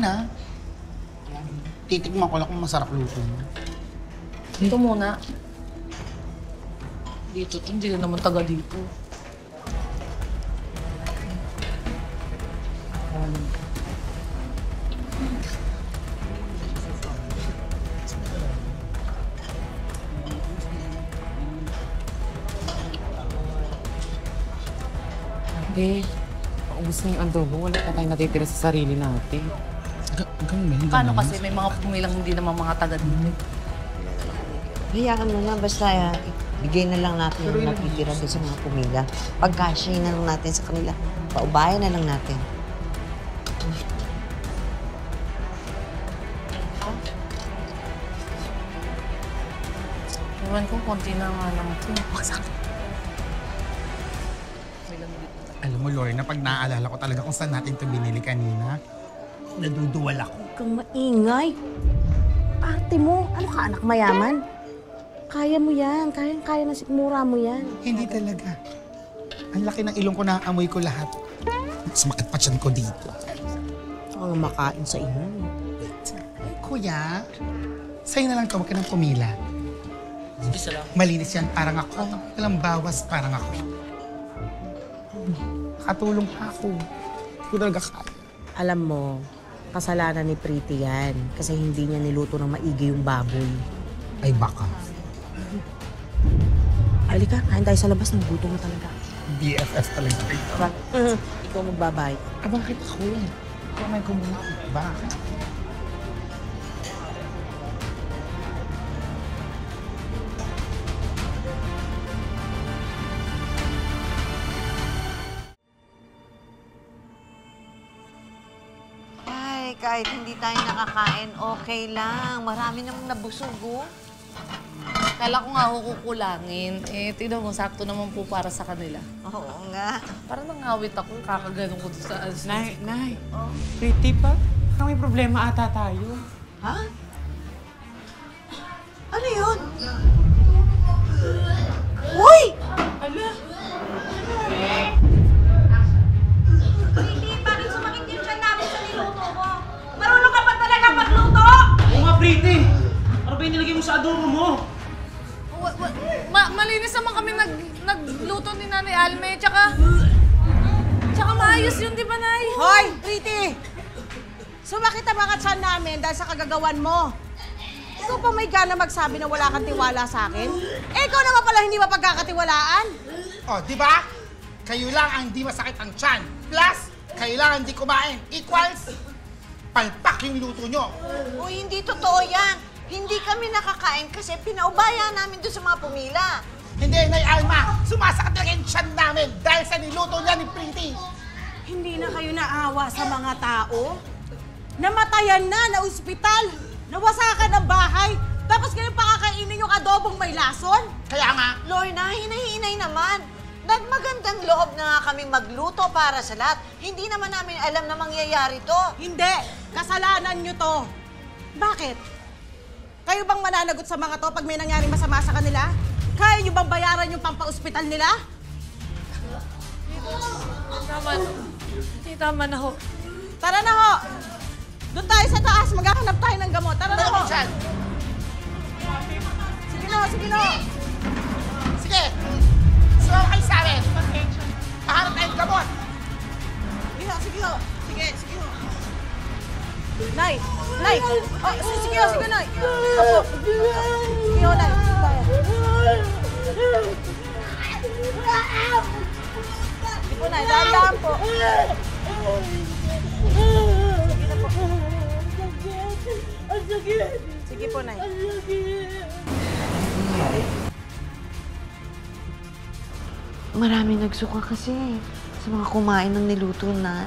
akin, ha? Titikman ko lang kung masarap luto mo. Dito muna. Dito to, hindi na naman taga dito. Hindi. Paubos na yung adobo. Wala pa tayong natitira sa sarili natin. Paano kasi may mga pumilang hindi naman mga taga dito? Hayaan mo na, basta bigay na lang natin yung natitira doon sa mga pumila. Pagkasya na lang natin sa kanila. Paubayan na lang natin. Ewan ko, konti na nga lang ito. Alam mo, Lorna, pag naaalala ko talaga kung saan natin ito binili kanina, naduduwal ako. Huwag kang maingay. Ate mo, ano ka, anak mayaman? Kaya mo yan. Kaya na sikmura mo yan. Hindi talaga. Ang laki ng ilong ko, naamoy ko lahat. Sumakit pa tiyan ko dito. Ang makain sa inyo. Wait. Ay, kuya, sa'yo na lang ito, wag ka nang pumila. Isa lang. Malinis yan, parang ako. Walang bawas, parang ako. Katulong pa ako. Hindi ko talaga kaya. Alam mo, kasalanan ni Pretty yan. Kasi hindi niya niluto ng maigi yung baboy. Ay, baka. Halika, kain tayo sa labas. Nagutom na talaga. BFF talaga. Ikaw magbabay. Bakit ako? Kumain ko muna ako. Bakit? Ay, kahit hindi tayo nakakain, okay lang. Marami namang nabusog, oh. Kala ko nga kukulangin. Eh, tignan mo, sakto naman po para sa kanila. Oo nga. Parang nangawit ako, kakaganong ko doon sa... Nay. Pretty pa? Parang may problema ata tayo. Ha? Ano yun? Uy! Hindi, bakit sumakit yung tiyan namin sa niluto mo? Marunong ka pa talaga magluto? Oo nga, Pretty! Ano ba yung nilagay mo sa adobo mo? Malinis naman kami nagluto ni Nanay Alme, tsaka maayos yun, di ba, Nay? Hoy, Pretty! Sumakit ang mga tiyan namin dahil sa kagagawan mo. Ikaw pa may gana magsabi na wala kang tiwala sa akin? Eh, ikaw naman pala hindi mapagkakatiwalaan. Oh, di ba? Kayo lang ang hindi masakit ang tiyan. Plus, kayo lang ang hindi kumain. Equals, palpak yung luto nyo. Uy, hindi totoo yan. Hindi kami nakakain kasi pinaubaya namin doon sa mga pumila. Hindi, Nay Alma, sumasakit talaga yung tiyan namin dahil sa niluto niya ni Pretty. Hindi na kayo naawa sa mga tao? Namatayan na ospital, nawasakan ang bahay, tapos kayo pakakainin yung adobong may lason? Kaya nga, Lorna, hinay-hinay naman. Nagmagandang loob na nga kaming magluto para sa lahat. Hindi naman namin alam na mangyayari to. Hindi, kasalanan nyo to. Bakit? Kayo bang mananagot sa mga to pag may nangyaring masama sa kanila? Kaya nyo bang bayaran yung pampaospital nila? Tama na. Tama na ho. Tara na ho! Doon tayo sa taas, maghahanap tayo ng gamot. Tara na ho! tiyan. Sige na ho, sige na ho! Sige, sumama kayo sa amin. Paharap tayong gamot. Sige ho, sige ho! Sige ho! Nay! Nay! Oh, sige ho, Nay! Opo! Sige ho, Nay! Sige po, Nay. Dahan-dahan po. Sige po, Nay. Marami nagsuka kasi sa mga kumain ng niluto na